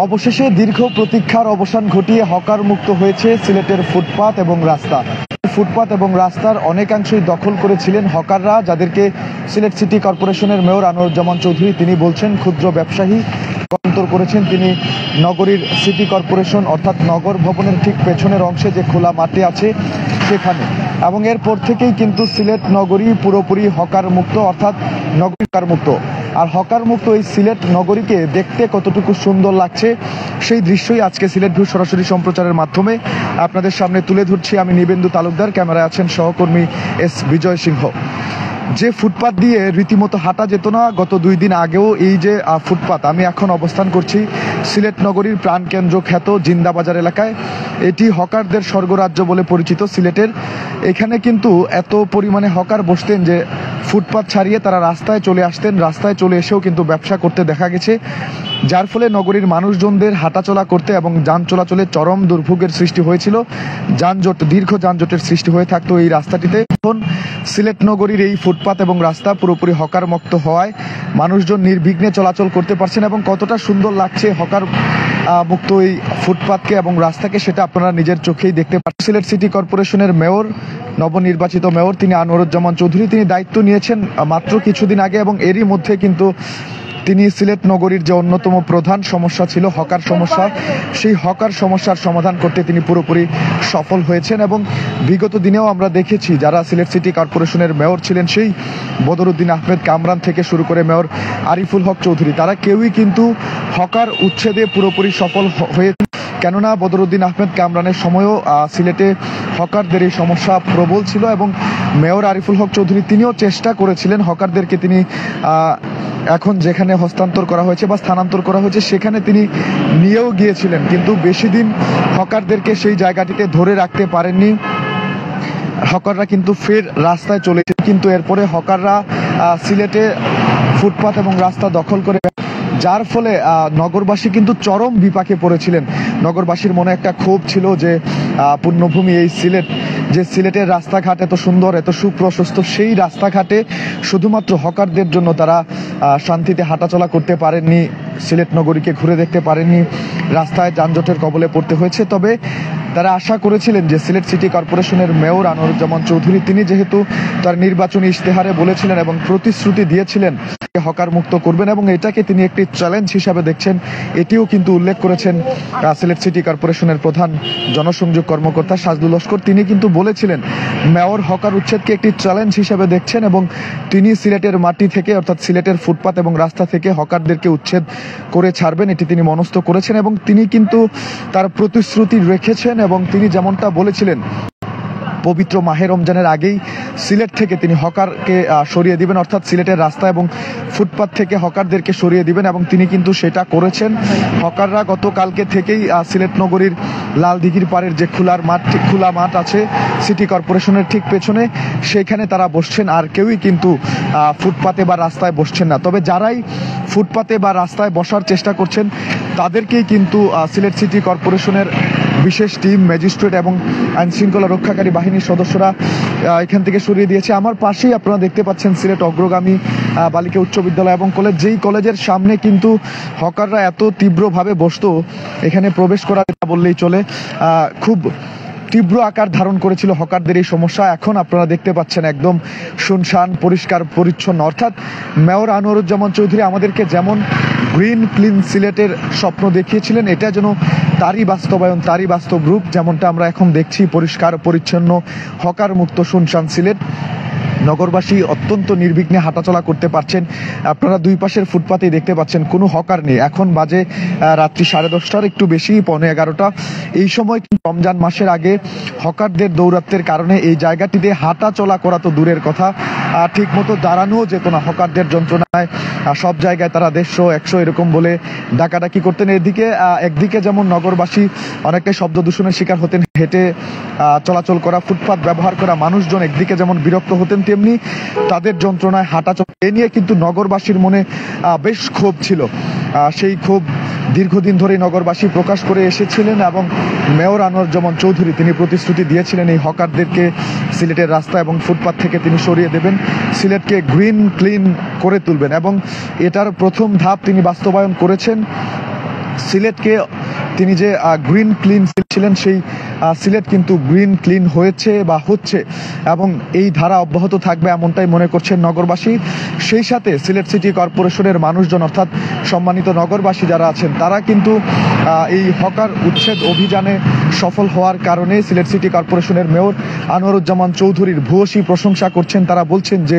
অবশেষে দীর্ঘ প্রতীক্ষার অবসান ঘটিয়ে হকার মুক্ত হয়েছে সিলেটের ফুটপাত এবং রাস্তা। ফুটপাত এবং রাস্তার অনেকাংশই দখল করেছিলেন হকাররা, যাদেরকে সিলেট সিটি কর্পোরেশনের মেয়র আনোয়ারুজ্জামান চৌধুরী তিনি বলছেন ক্ষুদ্র ব্যবসায়ী রূপান্তর করেছেন তিনি নগরীর সিটি কর্পোরেশন অর্থাৎ নগর ভবনের ঠিক পেছনের অংশে যে খোলা মাঠে আছে সেখানে। এবং এরপর থেকেই কিন্তু সিলেট নগরী পুরোপুরি হকার মুক্ত অর্থাৎ নগর মুক্ত। আর হকার মুক্ত এই সিলেট নগরীকে দেখতে কতটুকু সুন্দর লাগছে সেই দৃশ্যই আজকে সিলেট ভিউ সরাসরি সম্প্রচারের মাধ্যমে আপনাদের সামনে তুলে ধরছি। আমি নিবেন্দু তালুকদার, ক্যামেরায় আছেন সহকর্মী এস বিজয় সিংহ। যে ফুটপাত দিয়ে রীতিমতো হাঁটা যেত না গত 2 দিন আগেও এই যে ফুটপাত, আমি এখন অবস্থান করছি সিলেট নগরীর প্রাণকেন্দ্র খ্যাত জিন্দাবাজার এলাকায়। এটি হকারদের স্বর্গরাজ্য বলে পরিচিত সিলেটের। এখানে কিন্তু এত পরিমাণে হকার বসতেন যে ফুটপাত ছাড়িয়ে তারা রাস্তায় চলে আসতেন, রাস্তায় চলে এসেও কিন্তু ব্যবসা করতে দেখা গেছে, যার ফলে নগরীর মানুষজনদের হাঁটাচলা করতে এবং যান চলাচলে চরম দুর্ভোগের সৃষ্টি হয়েছিল। দীর্ঘ যানজটের সৃষ্টি হয়ে থাকতো এই রাস্তাটিতে। এখন সিলেট নগরীর এই ফুটপাত এবং রাস্তা পুরোপুরি হকার মুক্ত হওয়ায় মানুষজন নির্বিঘ্নে চলাচল করতে পারছেন এবং কতটা সুন্দর লাগছে হকার মুক্ত এই ফুটপাতকে এবং রাস্তাকে সেটা আপনারা নিজের চোখেই দেখতে পাচ্ছেন। সিলেট সিটি কর্পোরেশনের মেয়র, নবনির্বাচিত মেয়র তিনি আনোয়ারুজ্জামান চৌধুরী, তিনি দায়িত্ব নিয়েছেন মাত্র কিছুদিন আগে এবং এরই মধ্যে কিন্তু তিনি সিলেট নগরীর যে অন্যতম প্রধান সমস্যা ছিল হকার সমস্যা, সেই হকার সমস্যার সমাধান করতে তিনি পুরোপুরি সফল হয়েছেন। এবং বিগত দিনেও আমরা দেখেছি যারা সিলেট সিটি কর্পোরেশনের মেয়র ছিলেন, সেই বদরুদ্দিন আহমেদ কামরান থেকে শুরু করে মেয়র আরিফুল হক চৌধুরী, তারা কেউই কিন্তু হকার উচ্ছেদে পুরোপুরি সফল হয়েছে। কেননা বদরুদ্দিন আহমেদ কামরানের সময়ও সিলেটে হকারদের এই সমস্যা প্রবল ছিল এবং মেয়র আরিফুল হক চৌধুরী তিনিও চেষ্টা করেছিলেন হকারদেরকে তিনি এখন যেখানে হস্তান্তর করা হয়েছে বা স্থানান্তর করা হয়েছে সেখানে তিনি নিয়েও গিয়েছিলেন, কিন্তু বেশি দিন হকারদেরকে সেই জায়গাটিতে ধরে রাখতে পারেননি। হকাররা কিন্তু ফের রাস্তায় চলেছে, কিন্তু এরপরে হকাররা সিলেটে ফুটপাত এবং রাস্তা দখল করে, যার ফলে নগরবাসী কিন্তু চরম বিপাকে পড়েছিলেন। নগরবাসীর মনে একটা ক্ষোভ ছিল যে পুণ্যভূমি এই সিলেট, যে সিলেটের রাস্তাঘাট এত সুন্দর এত সুপ্রশস্ত, সেই রাস্তাঘাটে শুধুমাত্র হকারদের জন্য তারা শান্তিতে হাঁটাচলা করতে পারেননি, সিলেট নগরীকে ঘুরে দেখতে পারেননি, রাস্তায় যানজটের কবলে পড়তে হয়েছে। তবে তারা আশা করেছিলেন যে সিলেট সিটি কর্পোরেশনের মেয়র আনোয়ারুজ্জামান চৌধুরী তিনি যেহেতু তার নির্বাচনী ইশতেহারে বলেছিলেন এবং প্রতিশ্রুতি দিয়েছিলেন হকার মুক্ত করবেন এবং এটাকে তিনি একটি চ্যালেঞ্জ হিসাবে দেখছেন, এটিও কিন্তু উল্লেখ করেছেন সিলেট সিটি কর্পোরেশনের প্রধান জনসংযোগ কর্মকর্তা সাজদুল লস্কর। তিনি কিন্তু বলেছিলেন মেয়র হকার উচ্ছেদকে একটি চ্যালেঞ্জ হিসাবে দেখছেন এবং তিনি সিলেটের মাটি থেকে অর্থাৎ সিলেটের ফুটপাত এবং রাস্তা থেকে হকারদেরকে উচ্ছেদ করে ছাড়বেন, এটি তিনি মনস্থ করেছেন এবং তিনি কিন্তু তার প্রতিশ্রুতি রেখেছেন এবং তিনি যেমনটা বলেছিলেন পবিত্র মাহে রমজানের আগেই সিলেট থেকে তিনি হকারকে সরিয়ে দিবেন, অর্থাৎ সিলেটের রাস্তা এবং ফুটপাত থেকে হকারদেরকে সরিয়ে দিবেন এবং তিনি কিন্তু সেটা করেছেন। হকাররা গতকালকে থেকেই সিলেট নগরীর লালদিঘির পাড়ের যে খোলা মাঠ আছে সিটি কর্পোরেশনের ঠিক পেছনে, সেখানে তারা বসছেন, আর কেউই কিন্তু ফুটপাতে বা রাস্তায় বসছেন না। তবে যারাই ফুটপাতে বা রাস্তায় বসার চেষ্টা করছেন তাদেরকেই কিন্তু সিলেট সিটি কর্পোরেশনের বিশেষ টিম, ম্যাজিস্ট্রেট এবং আইন শৃঙ্খলা রক্ষাকারী বাহিনীর সদস্যরা এখান থেকে সরিয়ে দিয়েছে। আমার পাশেই আপনারা দেখতে পাচ্ছেন সিলেট অগ্রগামী বালিকা উচ্চ বিদ্যালয় এবং কলেজ, যেই কলেজের সামনে কিন্তু হকাররা এত তীব্রভাবে বসতো, এখানে প্রবেশ করা বললেই চলে, খুব তীব্র আকার ধারণ করেছিল হকারদের এই সমস্যা। এখন আপনারা দেখতে পাচ্ছেন একদম শুনশান, পরিষ্কার পরিচ্ছন্ন। অর্থাৎ মেয়র আনোয়ারুজ্জামান চৌধুরী আমাদেরকে যেমন গ্রিন ক্লিন সিলেটের স্বপ্ন দেখিয়েছিলেন, এটা যেন তারই বাস্তবায়ন, তারই বাস্তব রূপ, যেমনটা আমরা এখন দেখছি পরিষ্কার পরিচ্ছন্ন হকার মুক্ত শুনশান সিলেট। নগরবাসী অত্যন্ত নির্বিঘ্নে হাঁটাচলা করতে পারছেন। আপনারা দুই পাশের ফুটপাতেই দেখতে পাচ্ছেন কোনো হকার নেই। এখন বাজে রাত্রি 10:30, একটু বেশি, 11:15। এই সময় রমজান মাসের আগে হকারদের দৌরাত্বের কারণে এই জায়গাটিতে হাঁটা চলা করা তো দূরের কথা, ঠিক মতো দাঁড়ানোও যেত না। হকারদের যন্ত্রণায় সব জায়গায় তারা 150-100 এরকম বলে ডাকাডাকি করতেন। একদিকে যেমন নগরবাসী অনেকটাই শব্দ দূষণের শিকার হতেন, হেঁটে চলাচল করা, ফুটপাত ব্যবহার করা মানুষজন একদিকে যেমন বিরক্ত হতেন, তেমনি তাদের যন্ত্রণায় হাঁটাচলা এ নিয়ে কিন্তু নগরবাসীর মনে বেশ ক্ষোভ ছিল। সেই ক্ষোভ দীর্ঘদিন ধরে নগরবাসী প্রকাশ করে এসেছিলেন এবং মেয়র আনোয়ারুজ্জামান চৌধুরী তিনি প্রতিশ্রুতি দিয়েছিলেন এই হকারদেরকে সিলেটের রাস্তা এবং ফুটপাত থেকে তিনি সরিয়ে দেবেন, সিলেটকে গ্রিন ক্লিন করে তুলবেন এবং এটার প্রথম ধাপ তিনি বাস্তবায়ন করেছেন। সিলেটকে তিনি যে গ্রিন ক্লিন ছিলেন সেই সিলেট কিন্তু গ্রিন ক্লিন হয়েছে বা হচ্ছে এবং এই ধারা অব্যাহত থাকবে এমনটাই মনে করছেন নগরবাসী। সেই সাথে সিলেট সিটি কর্পোরেশনের মানুষজন অর্থাৎ সম্মানিত নগরবাসী যারা আছেন তারা কিন্তু এই হকার উচ্ছেদ অভিযানে সফল হওয়ার কারণে সিলেট সিটি কর্পোরেশনের মেয়র আনোয়ারুজ্জামান চৌধুরীর ভূয়সী প্রশংসা করছেন। তারা বলছেন যে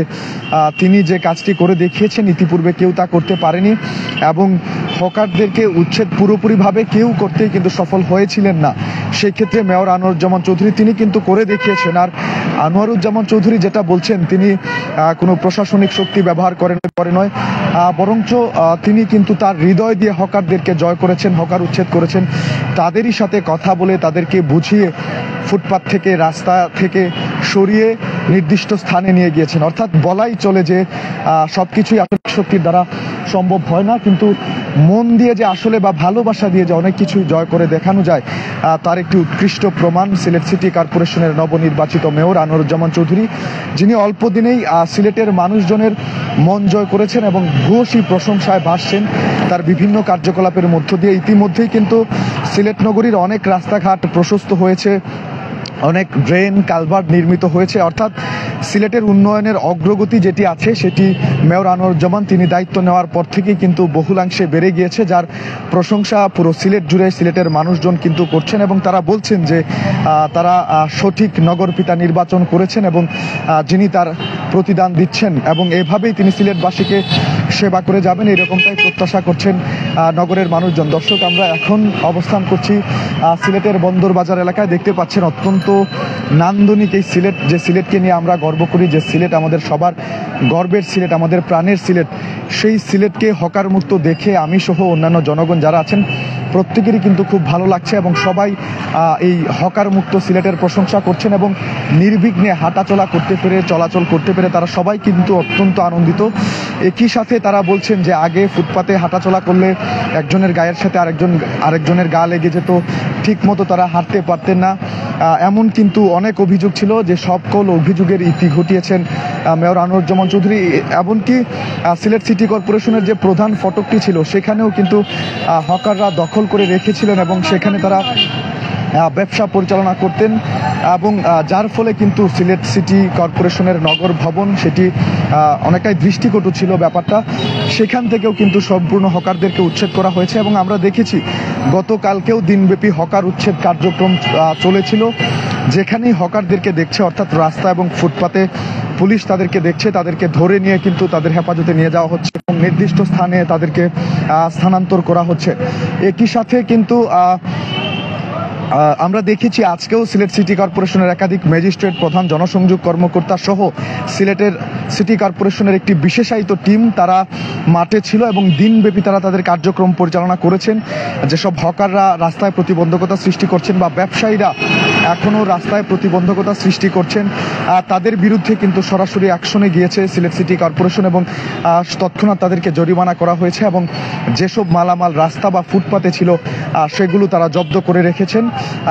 তিনি যে কাজটি করে দেখিয়েছেন ইতিপূর্বে কেউ তা করতে পারেনি এবং হকারদেরকে উচ্ছেদ পুরোপুরিভাবে কেউ করতেই কিন্তু সফল হয়েছিলেন না। সেই ক্ষেত্রে মেয়র আনোয়ারুজ্জামান চৌধুরী তিনি কিন্তু করে দেখিয়েছেন। আর আনোয়ারুজ্জামান চৌধুরী যেটা বলছেন তিনি কোনো প্রশাসনিক শক্তি ব্যবহার করে নয়, বরঞ্চ তিনি কিন্তু তার হৃদয় দিয়ে হকারদেরকে জয় করেছেন, হকার উচ্ছেদ করেছেন। তাদেরই সাথে কথা বলে তাদেরকে বুঝিয়ে ফুটপাত থেকে রাস্তা থেকে সরিয়ে নির্দিষ্ট স্থানে নিয়ে গিয়েছেন। অর্থাৎ বলাই চলে যে সবকিছুই আসলে শক্তির দ্বারা সম্ভব হয় না, কিন্তু মন দিয়ে যে আসলে বা ভালোবাসা দিয়ে যে অনেক কিছু জয় করে দেখানো যায় তার একটি উৎকৃষ্ট প্রমাণ সিলেট সিটি কর্পোরেশনের নবনির্বাচিত মেয়র আনোয়ারুজ্জামান চৌধুরী, যিনি অল্প দিনেই সিলেটের মানুষজনের মন জয় করেছেন এবং ভূয়সী প্রশংসায় ভাসছেন তার বিভিন্ন কার্যকলাপের মধ্য দিয়ে। ইতিমধ্যেই কিন্তু সিলেট নগরীর অনেক রাস্তাঘাট প্রশস্ত হয়েছে, অনেক ড্রেন কালভার্ট নির্মিত হয়েছে। অর্থাৎ সিলেটের উন্নয়নের অগ্রগতি যেটি আছে সেটি মেয়র আনোয়ারুজ্জামান তিনি দায়িত্ব নেওয়ার পর থেকেই কিন্তু বহুলাংশে বেড়ে গিয়েছে, যার প্রশংসা পুরো সিলেট জুড়ে সিলেটের মানুষজন কিন্তু করছেন এবং তারা বলছেন যে তারা সঠিক নগরপিতা নির্বাচন করেছেন এবং যিনি তার প্রতিদান দিচ্ছেন এবং এভাবেই তিনি সিলেটবাসীকে সেবা করে যাবেন এরকমটাই প্রত্যাশা করছেন নগরের মানুষজন। দর্শক, আমরা এখন অবস্থান করছি সিলেটের বন্দরবাজার এলাকায়। দেখতে পাচ্ছেন অত্যন্ত নান্দনিক এই সিলেট, যে সিলেটকে নিয়ে আমরা গর্ব করি, যে সিলেট আমাদের সবার গর্বের সিলেট, আমাদের প্রাণের সিলেট। সেই সিলেটকে হকার মুক্ত দেখে আমি সহ অন্যান্য জনগণ যারা আছেন প্রত্যেকেরই কিন্তু খুব ভালো লাগছে এবং সবাই এই হকার মুক্ত সিলেটের প্রশংসা করছেন এবং নির্বিঘ্নে হাঁটাচলা করতে পেরে চলাচল করতে পেরে তারা সবাই কিন্তু অত্যন্ত আনন্দিত। একই সাথে তারা বলছেন যে আগে ফুটপাতে হাঁটাচলা করলে একজনের গায়ের সাথে আরেকজনের গা লেগে যেত, ঠিক মতো তারা হাঁটতে পারতেন না। এমন কিন্তু অনেক অভিযোগ ছিল, যে সকল অভিযোগের ইতি ঘটিয়েছেন মেয়র আনোয়ারুজ্জামান চৌধুরী। এমনকি সিলেট সিটি কর্পোরেশনের যে প্রধান ফটকটি ছিল সেখানেও কিন্তু হকাররা দখল করে রেখেছিলেন এবং সেখানে তারা ব্যবসা পরিচালনা করতেন এবং যার ফলে কিন্তু সিলেট সিটি কর্পোরেশনের নগর ভবন সেটি অনেকটাই দৃষ্টিকটু ছিল ব্যাপারটা। সেখান থেকেও কিন্তু সম্পূর্ণ হকারদেরকে উচ্ছেদ করা হয়েছে এবং আমরা দেখেছি গতকালকেও দিনব্যাপী হকার উচ্ছেদ কার্যক্রম চলেছিল। যেখানেই হকারদেরকে দেখছে অর্থাৎ রাস্তা এবং ফুটপাতে পুলিশ তাদেরকে দেখছে, তাদেরকে ধরে নিয়ে কিন্তু তাদের হেফাজতে নিয়ে যাওয়া হচ্ছে এবং নির্দিষ্ট স্থানে তাদেরকে স্থানান্তর করা হচ্ছে। একই সাথে কিন্তু আমরা দেখেছি আজকেও সিলেট সিটি কর্পোরেশনের একাধিক ম্যাজিস্ট্রেট, প্রধান জনসংযোগ কর্মকর্তা সহ সিলেটের সিটি কর্পোরেশনের একটি বিশেষায়িত টিম তারা মাঠে ছিল এবং দিনব্যাপী তারা তাদের কার্যক্রম পরিচালনা করেছেন। যেসব হকাররা রাস্তায় প্রতিবন্ধকতা সৃষ্টি করছেন বা ব্যবসায়ীরা এখনও রাস্তায় প্রতিবন্ধকতা সৃষ্টি করছেন তাদের বিরুদ্ধে কিন্তু সরাসরি অ্যাকশনে গিয়েছে সিলেট সিটি কর্পোরেশন এবং তৎক্ষণাৎ তাদেরকে জরিমানা করা হয়েছে এবং যেসব মালামাল রাস্তা বা ফুটপাতে ছিল সেগুলো তারা জব্দ করে রেখেছেন।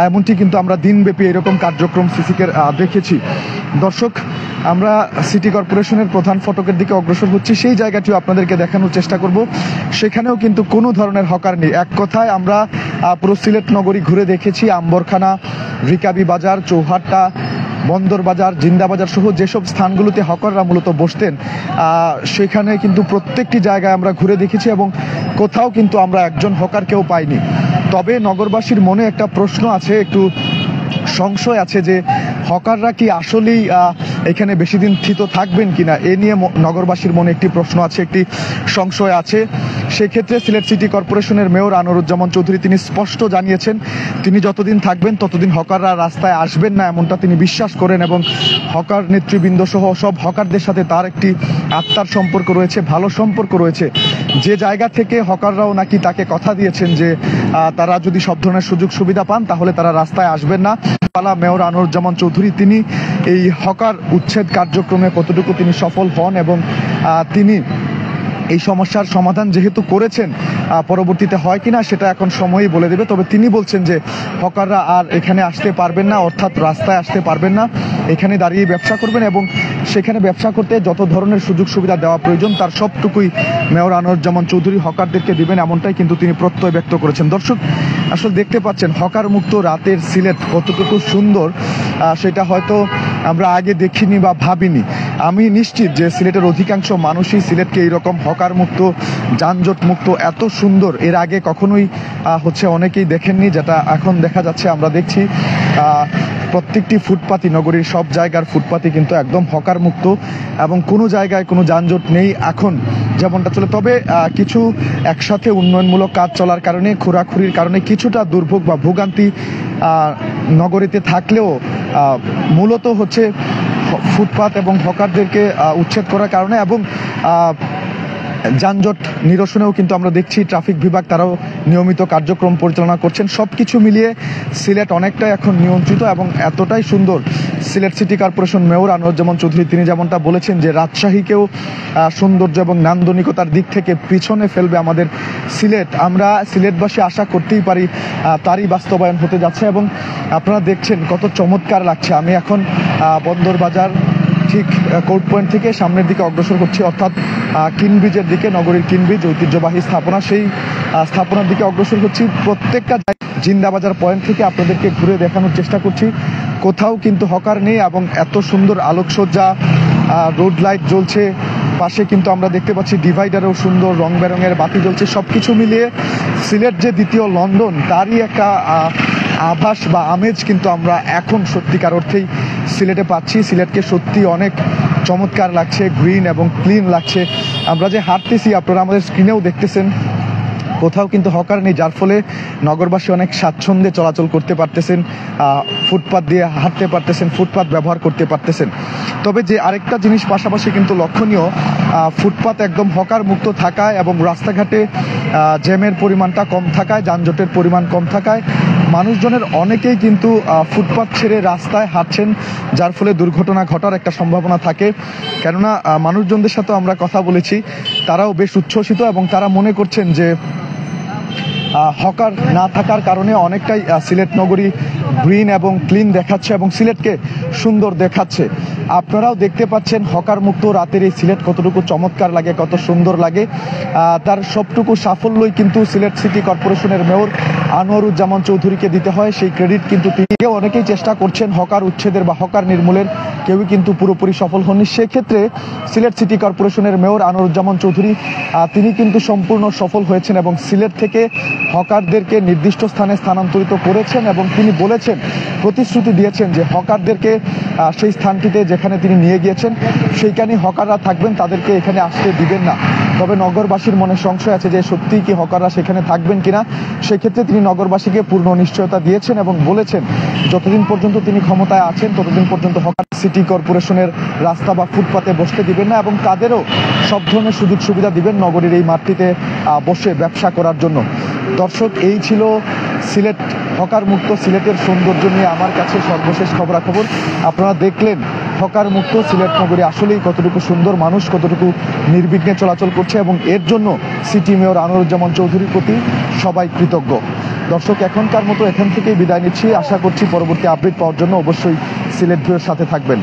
এমনটি কিন্তু আমরা দিনব্যাপী এরকম কার্যক্রম সিসিকে দেখেছি। দর্শক, আমরা সিটি কর্পোরেশনের প্রধান ফটকের দিকে অগ্রসর হচ্ছি, সেই জায়গাটিও আপনাদেরকে দেখানোর চেষ্টা করব। সেখানেও কিন্তু কোনো ধরনের হকার নেই। এক কথায় আমরা পুরো সিলেট নগরী ঘুরে দেখেছি, আম্বরখানা, রিকাবি বাজার, চৌহাট্টা, বন্দরবাজার, জিন্দাবাজার সহ যেসব স্থানগুলোতে হকাররা মূলত বসতেন সেখানে কিন্তু প্রত্যেকটি জায়গায় আমরা ঘুরে দেখেছি এবং কোথাও কিন্তু আমরা একজন হকারকেও পাইনি। তবে নগরবাসীর মনে একটা প্রশ্ন আছে, একটু সংশয় আছে যে হকাররা কি আসলেই এখানে বেশি দিন থিত থাকবেন কিনা, এ নিয়ে নগরবাসীর মনে একটি প্রশ্ন আছে, একটি সংশয় আছে। সেক্ষেত্রে সিলেট সিটি কর্পোরেশনের মেয়র আনোয়ারুজ্জামান চৌধুরী তিনি স্পষ্ট জানিয়েছেন তিনি যতদিন থাকবেন ততদিন হকাররা রাস্তায় আসবেন না, এমনটা তিনি বিশ্বাস করেন এবং হকার নেতৃবৃন্দ সহ সব হকারদের সাথে তার একটি আত্মার সম্পর্ক রয়েছে, ভালো সম্পর্ক রয়েছে। যে জায়গা থেকে হকাররাও নাকি তাকে কথা দিয়েছেন যে তারা যদি সব ধরনের সুযোগ সুবিধা পান তাহলে তারা রাস্তায় আসবেন না। মেয়র আনোয়ারুজ্জামান চৌধুরী তিনি এই হকার উচ্ছেদ কার্যক্রমে কতটুকু তিনি সফল হন এবং তিনি এই সমস্যার সমাধান যেহেতু করেছেন, পরবর্তীতে হয় কিনা সেটা এখন সময়ই বলে দেবে। তবে তিনি বলছেন যে হকাররা আর এখানে আসতে পারবেন না, অর্থাৎ রাস্তায় আসতে পারবেন না, এখানে দাঁড়িয়ে ব্যবসা করবেন এবং সেখানে ব্যবসা করতে যত ধরনের সুযোগ সুবিধা দেওয়া প্রয়োজন তার সবটুকুই মেয়র আনোয়ারুজ্জামান চৌধুরী হকারদেরকে দিবেন, এমনটাই কিন্তু তিনি প্রত্যয় ব্যক্ত করেছেন। দর্শক, আসলে দেখতে পাচ্ছেন হকার মুক্ত রাতের সিলেট কতটুকু সুন্দর, সেটা হয়তো আমরা আগে দেখিনি বা ভাবিনি। আমি নিশ্চিত যে সিলেটের অধিকাংশ মানুষই সিলেটকে এইরকম হকার মুক্ত, যানজট মুক্ত, এত সুন্দর এর আগে কখনোই অনেকেই দেখেননি, যেটা এখন দেখা যাচ্ছে। আমরা দেখছি প্রত্যেকটি ফুটপাতই, নগরীর সব জায়গার ফুটপাতই কিন্তু একদম হকার মুক্ত এবং কোনো জায়গায় কোনো যানজট নেই এখন যেমনটা চলে। তবে কিছু একসাথে উন্নয়নমূলক কাজ চলার কারণে, খোরাখুরির কারণে কিছুটা দুর্ভোগ বা ভোগান্তি নগরীতে থাকলেও মূলত ফুটপাত এবং হকারদেরকে উচ্ছেদ করার কারণে এবং যানজট নিরসনেও কিন্তু আমরা দেখছি ট্রাফিক বিভাগ তারাও নিয়মিত কার্যক্রম পরিচালনা করছেন। সবকিছু মিলিয়ে সিলেট অনেকটাই এখন নিয়ন্ত্রিত এবং এতটাই সুন্দর। Sylhet city corporation mayor Anwaruzzaman Chowdhury তিনি যেমনটা বলেছেন যে রাজশাহীকেও সৌন্দর্য এবং নান্দনিকতার দিক থেকে পিছনে ফেলবে আমাদের সিলেট। আমরা সিলেটবাসী আশা করতেই পারি তারই বাস্তবায়ন হতে যাচ্ছে এবং আপনারা দেখছেন কত চমৎকার লাগছে। আমি এখন বন্দর বাজার ঠিক কোর্ট পয়েন্ট থেকে সামনের দিকে অগ্রসর হচ্ছি, অর্থাৎ কিনব্রিজের দিকে, নগরীর কিনব্রিজ ঐতিহ্যবাহী স্থাপনা, সেই স্থাপনার দিকে অগ্রসর হচ্ছি। প্রত্যেকটা জিন্দাবাজার পয়েন্ট থেকে আপনাদেরকে ঘুরে দেখানোর চেষ্টা করছি। কোথাও কিন্তু হকার নেই এবং এত সুন্দর আলোকসজ্জা, রোড লাইট জ্বলছে, পাশে কিন্তু আমরা দেখতে পাচ্ছি ডিভাইডারেও সুন্দর রং বেরঙের বাতি জ্বলছে। সবকিছু মিলিয়ে সিলেট যে দ্বিতীয় লন্ডন তারই একটা আভাস বা আমেজ কিন্তু আমরা এখন সত্যিকার অর্থেই সিলেটে পাচ্ছি। সিলেটকে সত্যি অনেক চমৎকার লাগছে, গ্রিন এবং ক্লিন লাগছে। আমরা যে হাঁটতেছি আপনারা আমাদের স্ক্রিনেও দেখতেছেন, কোথাও কিন্তু হকার নেই, যার ফলে নগরবাসী অনেক স্বাচ্ছন্দ্যে চলাচল করতে পারতেছেন, ফুটপাত দিয়ে হাঁটতে পারতেছেন, ফুটপাত ব্যবহার করতে পারতেছেন। তবে যে আরেকটা জিনিস পাশাপাশি কিন্তু লক্ষণীয়, ফুটপাত একদম হকার মুক্ত থাকায় এবং রাস্তাঘাটে জ্যামের পরিমাণটা কম থাকায়, যানজটের পরিমাণ কম থাকায় মানুষজনের অনেকেই কিন্তু ফুটপাত ছেড়ে রাস্তায় হাঁটছেন, যার ফলে দুর্ঘটনা ঘটার একটা সম্ভাবনা থাকে। কেননা মানুষজনদের সাথে আমরা কথা বলেছি, তারাও বেশ উচ্ছ্বসিত এবং তারা মনে করছেন যে হকার না থাকার কারণে অনেকটাই সিলেট নগরী গ্রিন এবং ক্লিন দেখাচ্ছে এবং সিলেটকে সুন্দর দেখাচ্ছে। আপনারাও দেখতে পাচ্ছেন হকার মুক্ত রাতের এই সিলেট কতটুকু চমৎকার লাগে, কত সুন্দর লাগে। তার সবটুকু সাফল্যই কিন্তু সিলেট সিটি কর্পোরেশনের মেয়র আনোয়ারুজ্জামান চৌধুরীকে দিতে হয়। সেই ক্রেডিট কিন্তু তিনিও, অনেকেই চেষ্টা করছেন হকার উচ্ছেদের বা হকার নির্মূলের, কেউই কিন্তু পুরোপুরি সফল হননি। সেক্ষেত্রে সিলেট সিটি কর্পোরেশনের মেয়র আনোয়ারুজ্জামান চৌধুরী তিনি কিন্তু সম্পূর্ণ সফল হয়েছেন এবং সিলেট থেকে হকারদেরকে নির্দিষ্ট স্থানে স্থানান্তরিত করেছেন এবং তিনি বলেছেন, প্রতিশ্রুতি দিয়েছেন যে হকারদেরকে সেই স্থানটিতে যেখানে তিনি নিয়ে গিয়েছেন সেইখানে হকাররা থাকবেন, তাদেরকে এখানে আসতে দিবেন না। তবে নগরবাসীর মনে সংশয় আছে যে সত্যিই কি হকাররা সেখানে থাকবেন কিনা। সেক্ষেত্রে তিনি নগরবাসীকে পূর্ণ নিশ্চয়তা দিয়েছেন এবং বলেছেন যতদিন পর্যন্ত তিনি ক্ষমতায় আছেন ততদিন পর্যন্ত হকার সিটি কর্পোরেশনের রাস্তা বা ফুটপাতে বসতে দিবেন না এবং তাদেরও সব ধরনের সুযোগ সুবিধা দিবেন নগরীর এই মাঠটিতে বসে ব্যবসা করার জন্য। দর্শক, এই ছিল সিলেট হকার মুক্ত সিলেটের সৌন্দর্য নিয়ে আমার কাছে সর্বশেষ খবরাখবর। আপনারা দেখলেন হকার মুক্ত সিলেট নগরী আসলেই কতটুকু সুন্দর, মানুষ কতটুকু নির্বিঘ্নে চলাচল করছে এবং এর জন্য সিটি মেয়র আনোয়ারুজ্জামান চৌধুরীর প্রতি সবাই কৃতজ্ঞ। দর্শক, এখনকার মতো এখান থেকেই বিদায় নিচ্ছি। আশা করছি পরবর্তী আপডেট পাওয়ার জন্য অবশ্যই সিলেট ভিউয়ের সাথে থাকবেন।